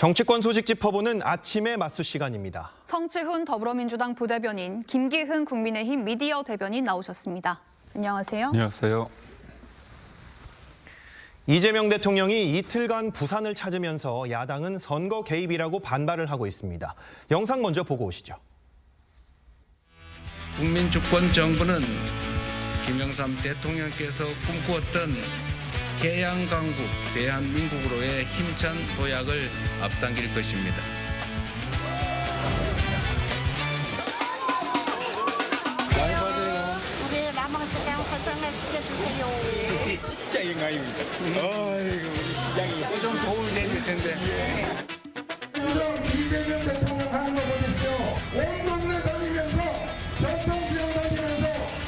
정치권 소식 짚어보는 아침의 맞수 시간입니다. 성치훈 더불어민주당 부대변인, 김기흥 국민의힘 미디어 대변인 나오셨습니다. 안녕하세요. 안녕하세요. 이재명 대통령이 이틀간 부산을 찾으면서 야당은 선거 개입이라고 반발을 하고 있습니다. 영상 먼저 보고 오시죠. 국민주권 정부는 김영삼 대통령께서 꿈꾸었던 개양강국 대한민국으로의 힘찬 도약을 앞당길 것입니다. 우리 남항시장 활성화 시켜주세요. 진짜 영광입니다. 아이고 우리 시장이 좀 도움이 될 텐데. 이재명 대통령 하는 거 보십시오. 온 동네 다니면서 교통수영 다니면서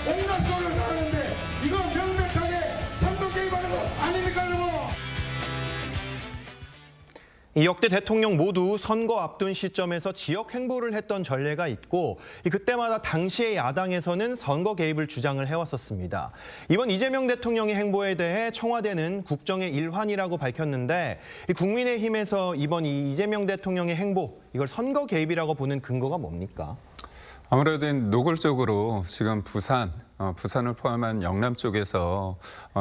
온갖 소리를 다 하는데 이거 명백하게 선거 개입하는 거 아닙니까 여러분? 이 역대 대통령 모두 선거 앞둔 시점에서 지역 행보를 했던 전례가 있고 그때마다 당시의 야당에서는 선거 개입을 주장을 해왔었습니다. 이번 이재명 대통령의 행보에 대해 청와대는 국정의 일환이라고 밝혔는데 국민의힘에서 이번 이 이재명 대통령의 행보 이걸 선거 개입이라고 보는 근거가 뭡니까? 아무래도 노골적으로 지금 부산을 포함한 영남 쪽에서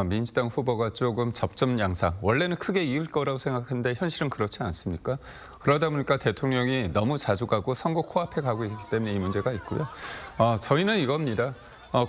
민주당 후보가 조금 접점 양상, 원래는 크게 이길 거라고 생각했는데 현실은 그렇지 않습니까? 그러다 보니까 대통령이 너무 자주 가고 선거 코앞에 가고 있기 때문에 이 문제가 있고요. 저희는 이겁니다.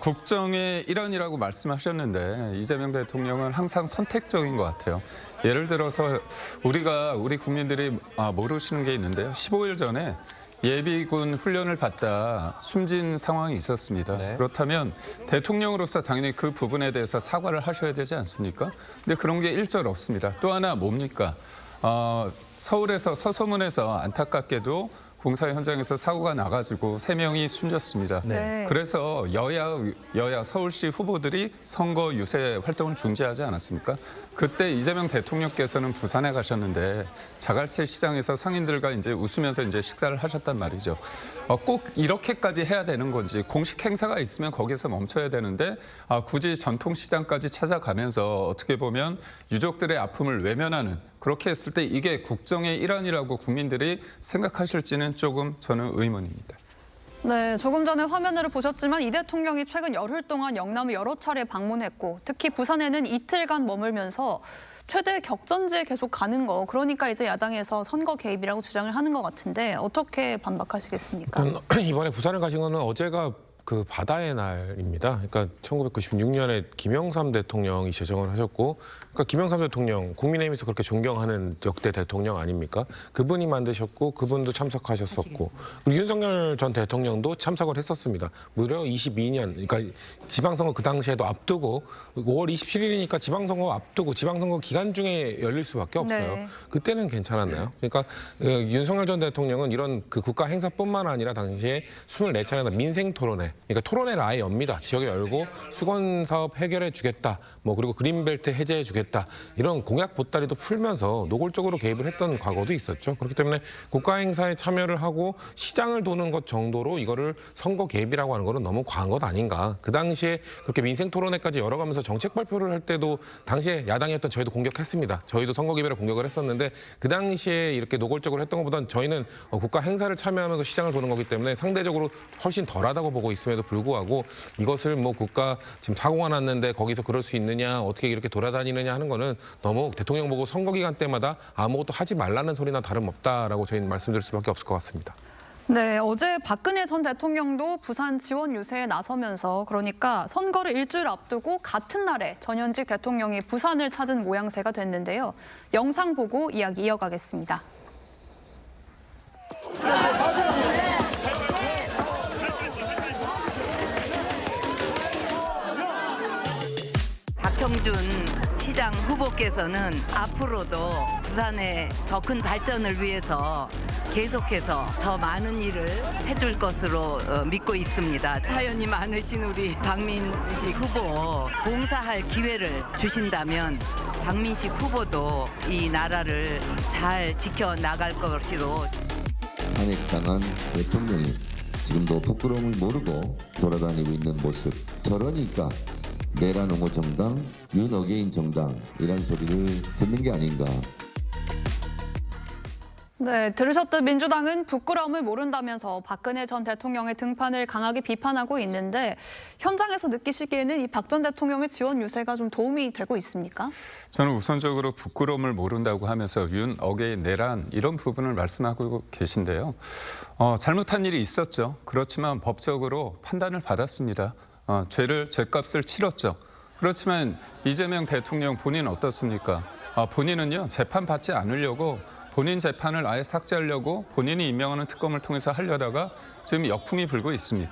국정의 일환이라고 말씀하셨는데 이재명 대통령은 항상 선택적인 것 같아요. 예를 들어서 우리 국민들이 모르시는 게 있는데요. 15일 전에 예비군 훈련을 받다 숨진 상황이 있었습니다. 네. 그렇다면 대통령으로서 당연히 그 부분에 대해서 사과를 하셔야 되지 않습니까? 근데 그런 게 일절 없습니다. 또 하나 뭡니까? 서울에서 서소문에서 안타깝게도 공사 현장에서 사고가 나가지고 3명이 숨졌습니다. 네. 그래서 여야 서울시 후보들이 선거 유세 활동을 중지하지 않았습니까? 그때 이재명 대통령께서는 부산에 가셨는데 자갈치 시장에서 상인들과 이제 웃으면서 이제 식사를 하셨단 말이죠. 꼭 이렇게까지 해야 되는 건지 공식 행사가 있으면 거기서 멈춰야 되는데 굳이 전통시장까지 찾아가면서 어떻게 보면 유족들의 아픔을 외면하는 그렇게 했을 때 이게 국정의 일환이라고 국민들이 생각하실지는 조금 저는 의문입니다. 네, 조금 전에 화면으로 보셨지만 이 대통령이 최근 열흘 동안 영남을 여러 차례 방문했고 특히 부산에는 이틀간 머물면서 최대 격전지에 계속 가는 거, 그러니까 이제 야당에서 선거 개입이라고 주장을 하는 것 같은데 어떻게 반박하시겠습니까? 이번에 부산을 가신 거는 어제가 그 바다의 날입니다. 그러니까 1996년에 김영삼 대통령이 제정을 하셨고, 그러니까 김영삼 대통령 국민의힘에서 그렇게 존경하는 역대 대통령 아닙니까? 그분이 만드셨고 그분도 참석하셨었고, 그리고 윤석열 전 대통령도 참석을 했었습니다. 무려 22년, 그러니까 지방선거 그 당시에도 앞두고 5월 27일이니까 지방선거 앞두고 지방선거 기간 중에 열릴 수밖에 없어요. 네. 그때는 괜찮았나요? 그러니까 윤석열 전 대통령은 이런 그 국가 행사뿐만 아니라 당시에 24차례나 민생 토론회, 그러니까 토론회를 아예 엽니다. 지역에 열고 수건 사업 해결해 주겠다, 뭐 그리고 그린벨트 해제해 주겠다, 이런 공약 보따리도 풀면서 노골적으로 개입을 했던 과거도 있었죠. 그렇기 때문에 국가 행사에 참여를 하고 시장을 도는 것 정도로 이거를 선거 개입이라고 하는 거는 너무 과한 것 아닌가. 그 당시에 그렇게 민생 토론회까지 열어가면서 정책 발표를 할 때도 당시에 야당이었던 저희도 공격했습니다. 저희도 선거 개입이라고 공격을 했었는데 그 당시에 이렇게 노골적으로 했던 것보다는 저희는 국가 행사를 참여하면서 시장을 도는 거기 때문에 상대적으로 훨씬 덜하다고 보고 있음에도 불구하고 이것을 뭐 국가 지금 사고가 났는데 거기서 그럴 수 있느냐, 어떻게 이렇게 돌아다니느냐 하는 거는 너무 대통령 보고 선거 기간 때마다 아무것도 하지 말라는 소리나 다름없다라고 저희는 말씀드릴 수밖에 없을 것 같습니다. 네, 어제 박근혜 전 대통령도 부산 지원 유세에 나서면서 그러니까 선거를 일주일 앞두고 같은 날에 전현직 대통령이 부산을 찾은 모양새가 됐는데요. 영상 보고 이야기 이어가겠습니다. 박형준 시장 후보께서는 앞으로도 부산의 더 큰 발전을 위해서 계속해서 더 많은 일을 해줄 것으로 믿고 있습니다. 사연이 많으신 우리 박민식 후보, 봉사할 기회를 주신다면 박민식 후보도 이 나라를 잘 지켜나갈 것으로. 탄핵당한 대통령이 지금도 부끄러움을 모르고 돌아다니고 있는 모습, 저러니까 내란 옹호 정당, 윤 어게인 정당 이란 소리를 듣는 게 아닌가. 네, 들으셨듯 민주당은 부끄러움을 모른다면서 박근혜 전 대통령의 등판을 강하게 비판하고 있는데 현장에서 느끼시기에는 이 박 전 대통령의 지원 유세가 좀 도움이 되고 있습니까? 저는 우선적으로 부끄러움을 모른다고 하면서 윤 어게인 내란 이런 부분을 말씀하고 계신데요. 잘못한 일이 있었죠. 그렇지만 법적으로 판단을 받았습니다. 죄값을 치렀죠. 그렇지만 이재명 대통령 본인 어떻습니까? 본인은요, 재판받지 않으려고 본인 재판을 아예 삭제하려고 본인이 임명하는 특검을 통해서 하려다가 지금 역풍을 불고 있습니다.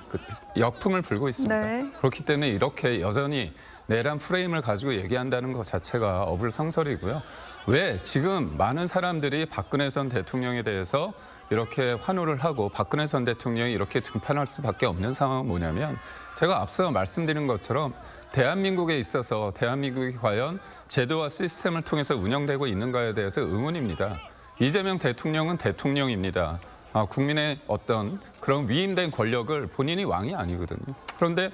네. 그렇기 때문에 이렇게 여전히 내란 프레임을 가지고 얘기한다는 것 자체가 어불성설이고요. 왜 지금 많은 사람들이 박근혜 전 대통령에 대해서 이렇게 환호를 하고 박근혜 전 대통령이 이렇게 등판할 수밖에 없는 상황은 뭐냐면 제가 앞서 말씀드린 것처럼 대한민국에 있어서 대한민국이 과연 제도와 시스템을 통해서 운영되고 있는가에 대해서 의문입니다. 이재명 대통령은 대통령입니다. 국민의 어떤 그런 위임된 권력을 본인이 왕이 아니거든요. 그런데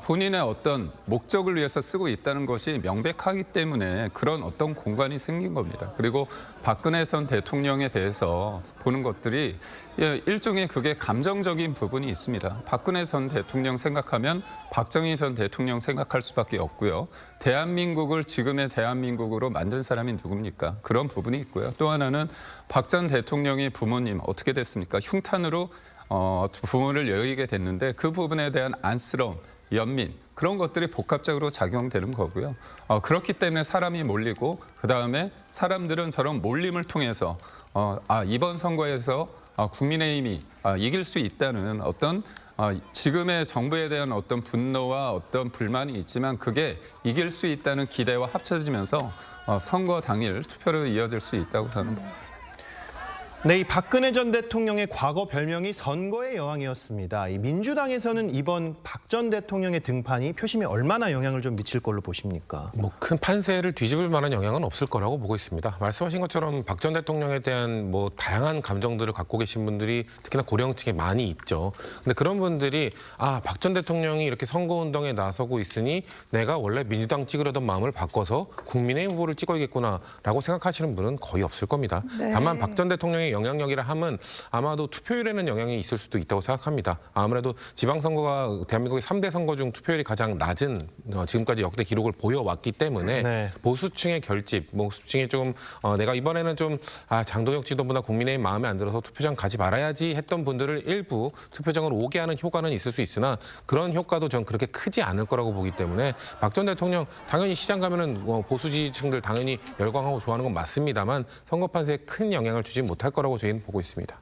본인의 어떤 목적을 위해서 쓰고 있다는 것이 명백하기 때문에 그런 어떤 공간이 생긴 겁니다. 그리고 박근혜 전 대통령에 대해서 보는 것들이 일종의 그게 감정적인 부분이 있습니다. 박근혜 전 대통령 생각하면 박정희 전 대통령 생각할 수밖에 없고요. 대한민국을 지금의 대한민국으로 만든 사람이 누굽니까? 그런 부분이 있고요. 또 하나는 박 전 대통령의 부모님 어떻게 됐습니까? 흉탄으로 부모를 여의게 됐는데 그 부분에 대한 안쓰러움, 연민 그런 것들이 복합적으로 작용되는 거고요. 그렇기 때문에 사람이 몰리고 그다음에 사람들은 저런 몰림을 통해서 이번 선거에서 국민의힘이 이길 수 있다는 어떤 지금의 정부에 대한 어떤 분노와 어떤 불만이 있지만 그게 이길 수 있다는 기대와 합쳐지면서 선거 당일 투표로 이어질 수 있다고 저는 봅니다. 네, 이 박근혜 전 대통령의 과거 별명이 선거의 여왕이었습니다. 이 민주당에서는 이번 박 전 대통령의 등판이 표심에 얼마나 영향을 좀 미칠 걸로 보십니까? 뭐 큰 판세를 뒤집을 만한 영향은 없을 거라고 보고 있습니다. 말씀하신 것처럼 박 전 대통령에 대한 뭐 다양한 감정들을 갖고 계신 분들이 특히나 고령층에 많이 있죠. 근데 그런 분들이 박 전 대통령이 이렇게 선거운동에 나서고 있으니 내가 원래 민주당 찍으려던 마음을 바꿔서 국민의힘 후보를 찍어야겠구나라고 생각하시는 분은 거의 없을 겁니다. 네. 다만 박 전 대통령의 영향력이라 함은 아마도 투표율에는 영향이 있을 수도 있다고 생각합니다. 아무래도 지방선거가 대한민국의 3대 선거 중 투표율이 가장 낮은 지금까지 역대 기록을 보여왔기 때문에 네. 보수층의 결집, 보수층이 좀 내가 이번에는 좀 장동혁 지도부나 국민의힘 마음에 안 들어서 투표장 가지 말아야지 했던 분들을 일부 투표장으로 오게 하는 효과는 있을 수 있으나 그런 효과도 전 그렇게 크지 않을 거라고 보기 때문에 박 전 대통령 당연히 시장 가면은 보수 지지층들 당연히 열광하고 좋아하는 건 맞습니다만 선거 판세에 큰 영향을 주지 못할 거라고 저희는 보고 있습니다.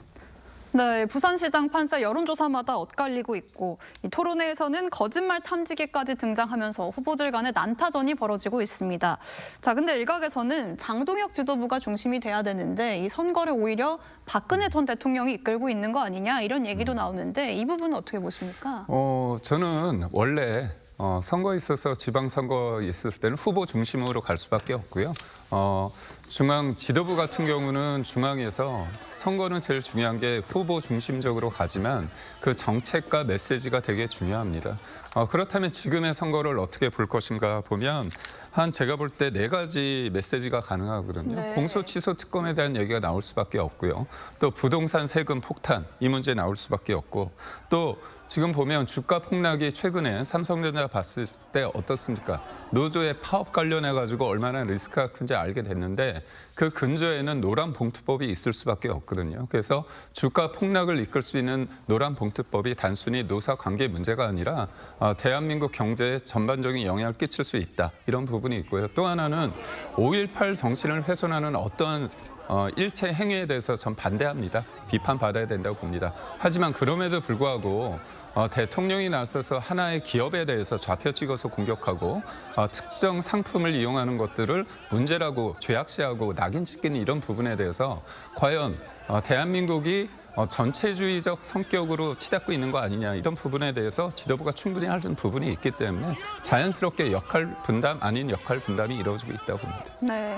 네, 부산시장 판세 여론조사마다 엇갈리고 있고 이 토론회에서는 거짓말 탐지기까지 등장하면서 후보들 간의 난타전이 벌어지고 있습니다. 자, 근데 일각에서는 장동혁 지도부가 중심이 돼야 되는데 이 선거를 오히려 박근혜 전 대통령이 이끌고 있는 거 아니냐 이런 얘기도 나오는데 이 부분은 어떻게 보십니까? 저는 원래 선거에 있어서 지방선거 있을 때는 후보 중심으로 갈 수밖에 없고요. 중앙 지도부 같은 경우는 중앙에서 선거는 제일 중요한 게 후보 중심적으로 가지만 그 정책과 메시지가 되게 중요합니다. 그렇다면 지금의 선거를 어떻게 볼 것인가 보면 제가 볼 때 4가지 메시지가 가능하거든요. 네. 공소 취소 특검에 대한 얘기가 나올 수밖에 없고요. 또 부동산 세금 폭탄 이 문제 나올 수밖에 없고 또 지금 보면 주가 폭락이 최근에 삼성전자 봤을 때 어떻습니까? 노조의 파업 관련해 가지고 얼마나 리스크가 큰지 알게 됐는데 그 근저에는 노란 봉투법이 있을 수밖에 없거든요. 그래서 주가 폭락을 이끌 수 있는 노란 봉투법이 단순히 노사 관계 문제가 아니라 대한민국 경제에 전반적인 영향을 끼칠 수 있다. 이런 부분이 있고요. 또 하나는 5.18 정신을 훼손하는 어떠한 일체 행위에 대해서 전 반대합니다. 비판받아야 된다고 봅니다. 하지만 그럼에도 불구하고 대통령이 나서서 하나의 기업에 대해서 좌표 찍어서 공격하고 특정 상품을 이용하는 것들을 문제라고 죄악시하고 낙인 찍기는 이런 부분에 대해서 과연 대한민국이 전체주의적 성격으로 치닫고 있는 거 아니냐 이런 부분에 대해서 지도부가 충분히 하는 부분이 있기 때문에 자연스럽게 역할 분담 아닌 역할 분담이 이루어지고 있다고 봅니다. 네.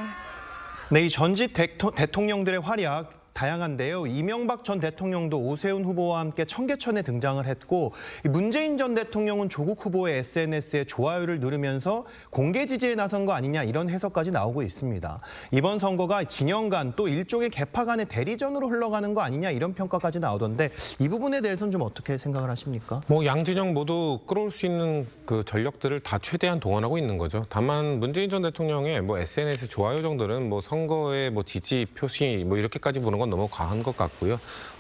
네, 이 전직 대통령들의 활약 다양한데요. 이명박 전 대통령도 오세훈 후보와 함께 청계천에 등장을 했고 문재인 전 대통령은 조국 후보의 SNS에 좋아요를 누르면서 공개 지지에 나선 거 아니냐 이런 해석까지 나오고 있습니다. 이번 선거가 진영 간 또 일종의 개파 간의 대리전으로 흘러가는 거 아니냐 이런 평가까지 나오던데 이 부분에 대해서는 좀 어떻게 생각을 하십니까? 뭐 양진영 모두 끌어올 수 있는 그 전력들을 다 최대한 동원하고 있는 거죠. 다만 문재인 전 대통령의 뭐 SNS 좋아요 정도는 뭐 선거의 뭐 지지 표시 뭐 이렇게까지 보는 건 너무 과한 것 같고요.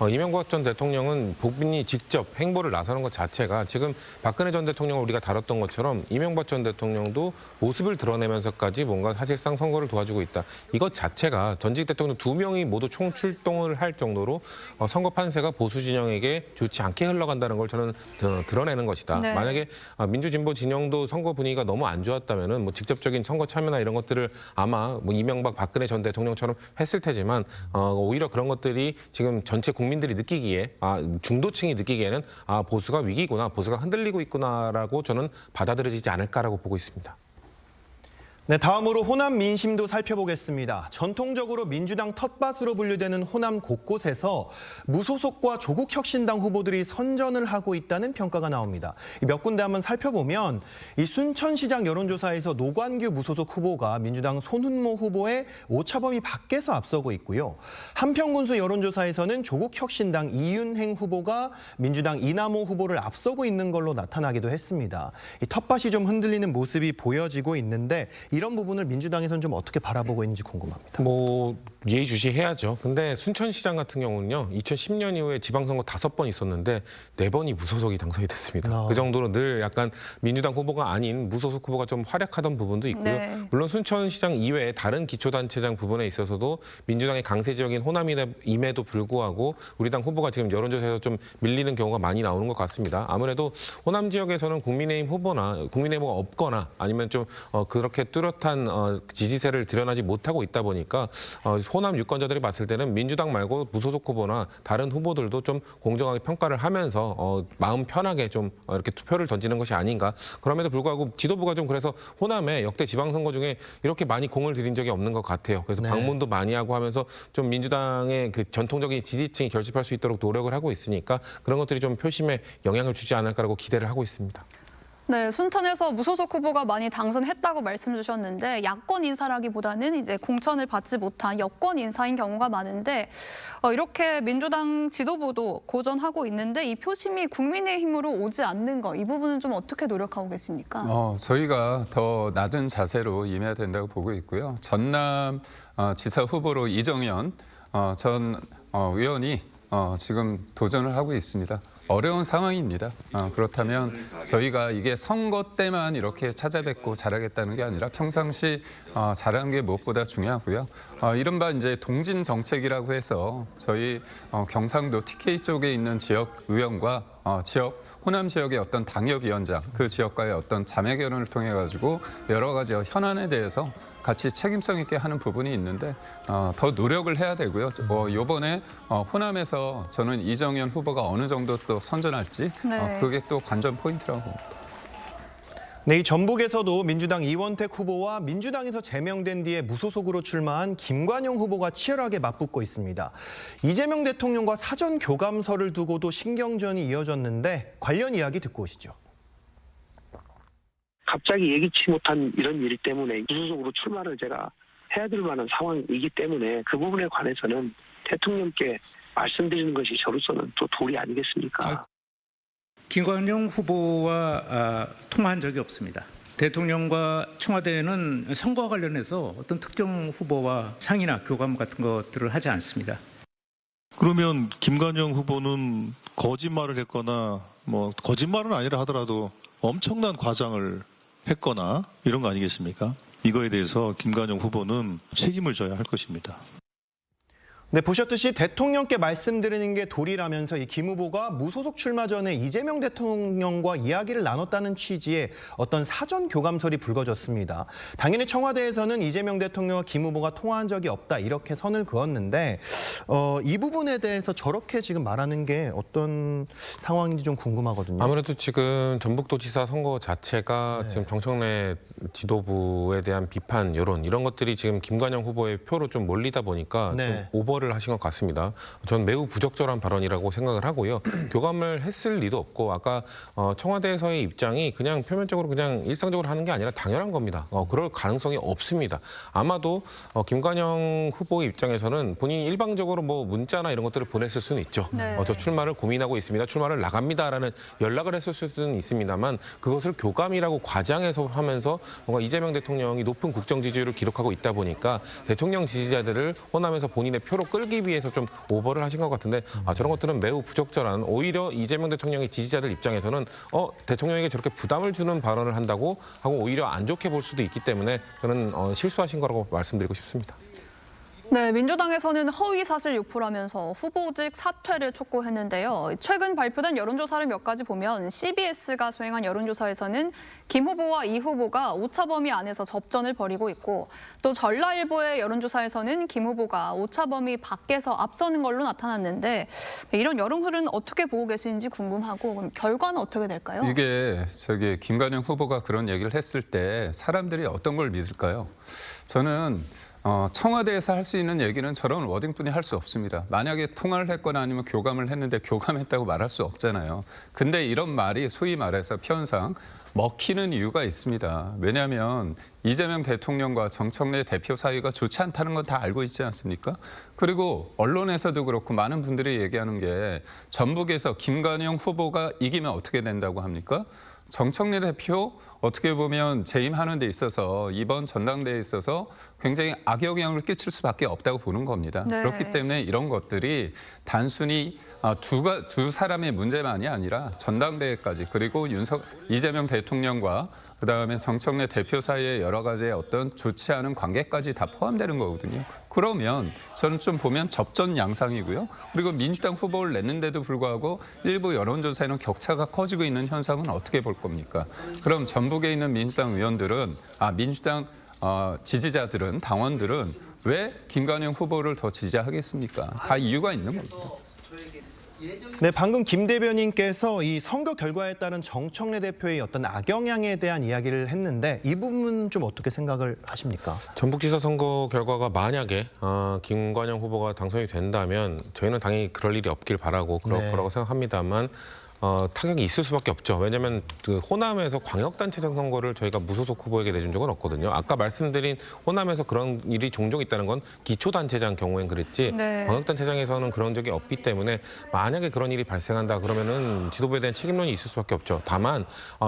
이명박 전 대통령은 본인이 직접 행보를 나서는 것 자체가 지금 박근혜 전 대통령을 우리가 다뤘던 것처럼 이명박 전 대통령도 모습을 드러내면서까지 뭔가 사실상 선거를 도와주고 있다. 이것 자체가 전직 대통령 2명이 모두 총출동을 할 정도로 선거 판세가 보수 진영에게 좋지 않게 흘러간다는 걸 저는 드러내는 것이다. 네. 만약에 민주진보 진영도 선거 분위기가 너무 안 좋았다면은 뭐 직접적인 선거 참여나 이런 것들을 아마 뭐 이명박 박근혜 전 대통령처럼 했을 테지만 오히려 그런 것들이 지금 전체 국민들이 느끼기에 중도층이 느끼기에는 보수가 위기구나, 보수가 흔들리고 있구나라고 저는 받아들여지지 않을까라고 보고 있습니다. 네, 다음으로 호남 민심도 살펴보겠습니다. 전통적으로 민주당 텃밭으로 분류되는 호남 곳곳에서 무소속과 조국혁신당 후보들이 선전을 하고 있다는 평가가 나옵니다. 몇 군데 한번 살펴보면 이 순천시장 여론조사에서 노관규 무소속 후보가 민주당 손훈모 후보의 오차범위 밖에서 앞서고 있고요. 한평군수 여론조사에서는 조국혁신당 이윤행 후보가 민주당 이남호 후보를 앞서고 있는 걸로 나타나기도 했습니다. 이 텃밭이 좀 흔들리는 모습이 보여지고 있는데 이런 부분을 민주당에서는 좀 어떻게 바라보고 있는지 궁금합니다. 뭐 예의주시해야죠. 근데 순천시장 같은 경우는요. 2010년 이후에 지방선거 5번 있었는데 4번이 무소속이 당선이 됐습니다. 그 정도로 늘 약간 민주당 후보가 아닌 무소속 후보가 좀 활약하던 부분도 있고요. 네. 물론 순천시장 이외에 다른 기초단체장 부분에 있어서도 민주당의 강세 지역인 호남임에도 불구하고 우리 당 후보가 지금 여론조사에서 좀 밀리는 경우가 많이 나오는 것 같습니다. 아무래도 호남 지역에서는 국민의힘 후보나 국민의힘 후보가 없거나 아니면 좀 그렇게 뚜렷한 지지세를 드러나지 못하고 있다 보니까 호남 유권자들이 봤을 때는 민주당 말고 무소속 후보나 다른 후보들도 좀 공정하게 평가를 하면서 마음 편하게 좀 이렇게 투표를 던지는 것이 아닌가. 그럼에도 불구하고 지도부가 좀 그래서 호남에 역대 지방선거 중에 이렇게 많이 공을 들인 적이 없는 것 같아요. 그래서 네. 방문도 많이 하고 하면서 좀 민주당의 그 전통적인 지지층이 결집할 수 있도록 노력을 하고 있으니까 그런 것들이 좀 표심에 영향을 주지 않을까라고 기대를 하고 있습니다. 네, 순천에서 무소속 후보가 많이 당선했다고 말씀 주셨는데 야권 인사라기보다는 이제 공천을 받지 못한 여권 인사인 경우가 많은데 이렇게 민주당 지도부도 고전하고 있는데 이 표심이 국민의힘으로 오지 않는 거 이 부분은 좀 어떻게 노력하고 계십니까? 저희가 더 낮은 자세로 임해야 된다고 보고 있고요. 전남 지사 후보로 이정현 전 의원이 지금 도전을 하고 있습니다. 어려운 상황입니다. 그렇다면 저희가 이게 선거 때만 이렇게 찾아뵙고 잘하겠다는 게 아니라 평상시 잘하는 게 무엇보다 중요하고요. 이른바 이제 동진 정책이라고 해서 저희 경상도 TK 쪽에 있는 지역 의원과 호남 지역의 어떤 당협위원장, 그 지역과의 어떤 자매 결연을 통해 가지고 여러 가지 현안에 대해서 같이 책임성 있게 하는 부분이 있는데 더 노력을 해야 되고요. 이번에 호남에서 저는 이정현 후보가 어느 정도 또 선전할지 네. 그게 또 관전 포인트라고 봅니다. 네, 이 전북에서도 민주당 이원택 후보와 민주당에서 제명된 뒤에 무소속으로 출마한 김관영 후보가 치열하게 맞붙고 있습니다. 이재명 대통령과 사전 교감서를 두고도 신경전이 이어졌는데 관련 이야기 듣고 오시죠. 갑자기 예기치 못한 이런 일 때문에 무소속으로 출마를 제가 해야 될 만한 상황이기 때문에 그 부분에 관해서는 대통령께 말씀드리는 것이 저로서는 또 도리 아니겠습니까? 김관영 후보와 통화한 적이 없습니다. 대통령과 청와대는 선거와 관련해서 어떤 특정 후보와 상의나 교감 같은 것들을 하지 않습니다. 그러면 김관영 후보는 거짓말을 했거나 뭐 거짓말은 아니라 하더라도 엄청난 과장을 했거나 이런 거 아니겠습니까? 이거에 대해서 김관영 후보는 책임을 져야 할 것입니다. 네, 보셨듯이 대통령께 말씀드리는 게 도리라면서 이 김 후보가 무소속 출마 전에 이재명 대통령과 이야기를 나눴다는 취지의 어떤 사전 교감설이 불거졌습니다. 당연히 청와대에서는 이재명 대통령과 김 후보가 통화한 적이 없다 이렇게 선을 그었는데 이 부분에 대해서 저렇게 지금 말하는 게 어떤 상황인지 좀 궁금하거든요. 아무래도 지금 전북도지사 선거 자체가 지금 정청래 지도부에 대한 비판 여론 이런 것들이 지금 김관영 후보의 표로 좀 몰리다 보니까 좀 오버 오버를 하신 것 같습니다. 전 매우 부적절한 발언이라고 생각을 하고요. 교감을 했을 리도 없고 아까 청와대에서의 입장이 그냥 표면적으로 그냥 일상적으로 하는 게 아니라 당연한 겁니다. 그럴 가능성이 없습니다. 아마도 김관영 후보의 입장에서는 본인이 일방적으로 뭐 문자나 이런 것들을 보냈을 수는 있죠. 네. 저 출마를 고민하고 있습니다. 출마를 나갑니다라는 연락을 했을 수는 있습니다만 그것을 교감이라고 과장해서 하면서 뭔가 이재명 대통령이 높은 국정 지지율을 기록하고 있다 보니까 대통령 지지자들을 호남에서 본인의 표로 끌기 위해서 좀 오버를 하신 것 같은데 저런 것들은 매우 부적절한, 오히려 이재명 대통령의 지지자들 입장에서는 대통령에게 저렇게 부담을 주는 발언을 한다고 하고 오히려 안 좋게 볼 수도 있기 때문에 저는 실수하신 거라고 말씀드리고 싶습니다. 네, 민주당에서는 허위 사실 유포라면서 후보직 사퇴를 촉구했는데요. 최근 발표된 여론조사를 몇 가지 보면 CBS가 수행한 여론조사에서는 김 후보와 이 후보가 오차 범위 안에서 접전을 벌이고 있고 또 전라일보의 여론조사에서는 김 후보가 오차 범위 밖에서 앞서는 걸로 나타났는데 이런 여론 흐름은 어떻게 보고 계시는지 궁금하고 그럼 결과는 어떻게 될까요? 이게 김관영 후보가 그런 얘기를 했을 때 사람들이 어떤 걸 믿을까요? 저는 청와대에서 할 수 있는 얘기는 저런 워딩뿐이 할 수 없습니다. 만약에 통화를 했거나 아니면 교감을 했는데 교감했다고 말할 수 없잖아요. 근데 이런 말이 소위 말해서 편상 먹히는 이유가 있습니다. 왜냐하면 이재명 대통령과 정청래 대표 사이가 좋지 않다는 건 다 알고 있지 않습니까? 그리고 언론에서도 그렇고 많은 분들이 얘기하는 게 전북에서 김관영 후보가 이기면 어떻게 된다고 합니까? 정청래 대표 어떻게 보면 재임하는 데 있어서 이번 전당대회에 있어서 굉장히 악영향을 끼칠 수밖에 없다고 보는 겁니다. 네. 그렇기 때문에 이런 것들이 단순히 두 사람의 문제만이 아니라 전당대회까지 그리고 이재명 대통령과 그다음에 정청래 대표 사이의 여러 가지의 어떤 좋지 않은 관계까지 다 포함되는 거거든요. 그러면 저는 좀 보면 접전 양상이고요. 그리고 민주당 후보를 냈는데도 불구하고 일부 여론조사에는 격차가 커지고 있는 현상은 어떻게 볼 겁니까? 그럼 전북에 있는 민주당 의원들은 민주당 지지자들은 당원들은 왜 김관영 후보를 더 지지하겠습니까? 다 이유가 있는 겁니다. 네, 방금 김 대변인께서 이 선거 결과에 따른 정청래 대표의 어떤 악영향에 대한 이야기를 했는데 이 부분은 좀 어떻게 생각을 하십니까? 전북지사 선거 결과가 만약에 김관영 후보가 당선이 된다면 저희는 당연히 그럴 일이 없길 바라고 그럴 네. 거라고 생각합니다만 타격이 있을 수밖에 없죠. 왜냐하면 그 호남에서 광역단체장 선거를 저희가 무소속 후보에게 내준 적은 없거든요. 아까 말씀드린 호남에서 그런 일이 종종 있다는 건 기초단체장 경우엔 그랬지 네. 광역단체장에서는 그런 적이 없기 때문에 만약에 그런 일이 발생한다 그러면은 지도부에 대한 책임론이 있을 수밖에 없죠. 다만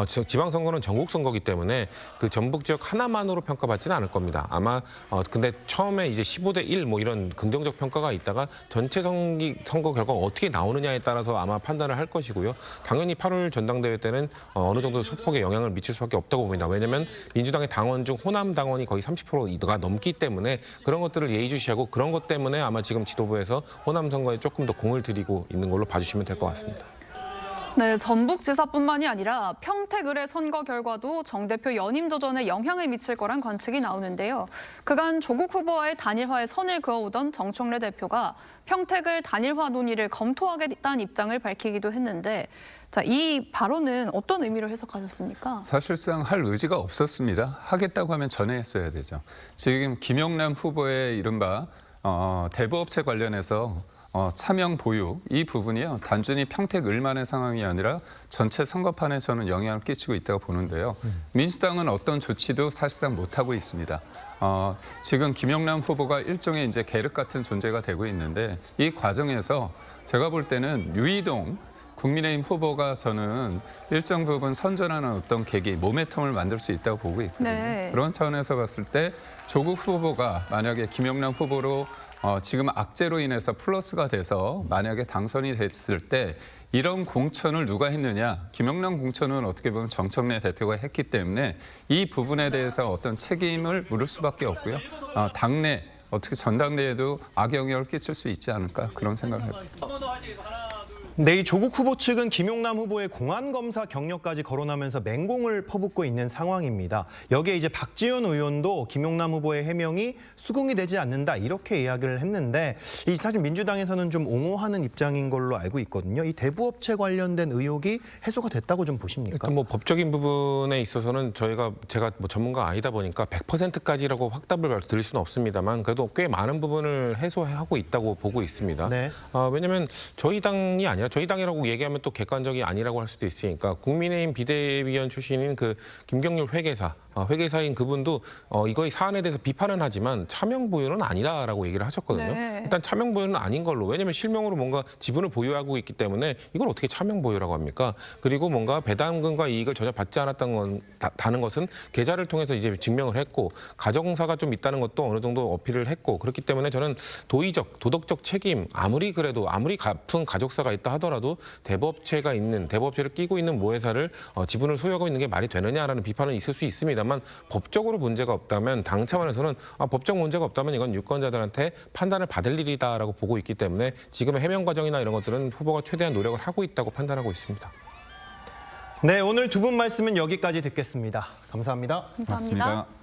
지방선거는 전국선거이기 때문에 그 전북 지역 하나만으로 평가받지는 않을 겁니다. 아마 근데 처음에 이제 15대 1 뭐 이런 긍정적 평가가 있다가 전체 선거 결과가 어떻게 나오느냐에 따라서 아마 판단을 할 것이고요. 당연히 8월 전당대회 때는 어느 정도 소폭의 영향을 미칠 수밖에 없다고 봅니다. 왜냐하면 민주당의 당원 중 호남 당원이 거의 30%가 넘기 때문에 그런 것들을 예의주시하고 그런 것 때문에 아마 지금 지도부에서 호남 선거에 조금 더 공을 들이고 있는 걸로 봐주시면 될 것 같습니다. 네, 전북지사뿐만이 아니라 평택을의 선거 결과도 정 대표 연임 도전에 영향을 미칠 거란 관측이 나오는데요. 그간 조국 후보와의 단일화에 선을 그어오던 정청래 대표가 평택을 단일화 논의를 검토하겠다는 입장을 밝히기도 했는데 이 발언은 어떤 의미로 해석하셨습니까? 사실상 할 의지가 없었습니다. 하겠다고 하면 전에 했어야 되죠. 지금 김영남 후보의 이른바 대부업체 관련해서 차명 보유 이 부분이요 단순히 평택을만의 상황이 아니라 전체 선거판에 저는 영향을 끼치고 있다고 보는데요. 민주당은 어떤 조치도 사실상 못하고 있습니다. 지금 김영남 후보가 일종의 이제 계륵 같은 존재가 되고 있는데 이 과정에서 제가 볼 때는 유이동 국민의힘 후보가 저는 일정 부분 선전하는 어떤 계기, 모멘텀을 만들 수 있다고 보고 있거든요. 네. 그런 차원에서 봤을 때 조국 후보가 만약에 김영남 후보로 지금 악재로 인해서 플러스가 돼서 만약에 당선이 됐을 때 이런 공천을 누가 했느냐. 김영남 공천은 어떻게 보면 정청래 대표가 했기 때문에 이 부분에 대해서 어떤 책임을 물을 수밖에 없고요. 당내 어떻게 전당대회에도 악영향을 끼칠 수 있지 않을까 그런 생각을 해봅니다. 네, 이 조국 후보 측은 김용남 후보의 공안검사 경력까지 거론하면서 맹공을 퍼붓고 있는 상황입니다. 여기에 이제 박지원 의원도 김용남 후보의 해명이 수긍이 되지 않는다 이렇게 이야기를 했는데 이 사실 민주당에서는 좀 옹호하는 입장인 걸로 알고 있거든요. 이 대부업체 관련된 의혹이 해소가 됐다고 좀 보십니까? 뭐 법적인 부분에 있어서는 제가 뭐 전문가 아니다 보니까 100%까지라고 확답을 드릴 수는 없습니다만 그래도 꽤 많은 부분을 해소하고 있다고 보고 있습니다. 네. 왜냐하면 저희 당이 아니라 저희 당이라고 얘기하면 또 객관적이 아니라고 할 수도 있으니까 국민의힘 비대위원 출신인 그 김경률 회계사인 그분도 이거의 사안에 대해서 비판은 하지만 차명 보유는 아니다라고 얘기를 하셨거든요. 네. 일단 차명 보유는 아닌 걸로. 왜냐하면 실명으로 뭔가 지분을 보유하고 있기 때문에 이걸 어떻게 차명 보유라고 합니까? 그리고 뭔가 배당금과 이익을 전혀 받지 않았다는 것은 계좌를 통해서 이제 증명을 했고 가정사가 좀 있다는 것도 어느 정도 어필을 했고 그렇기 때문에 저는 도의적, 도덕적 책임 아무리 아픈 가족사가 있다 하더라도 대부업체를 끼고 있는 모회사를 지분을 소유하고 있는 게 말이 되느냐라는 비판은 있을 수 있습니다만 법적으로 문제가 없다면 당 차원에서는 법적 문제가 없다면 이건 유권자들한테 판단을 받을 일이다라고 보고 있기 때문에 지금의 해명 과정이나 이런 것들은 후보가 최대한 노력을 하고 있다고 판단하고 있습니다. 네, 오늘 두 분 말씀은 여기까지 듣겠습니다. 감사합니다. 감사합니다. 맞습니다.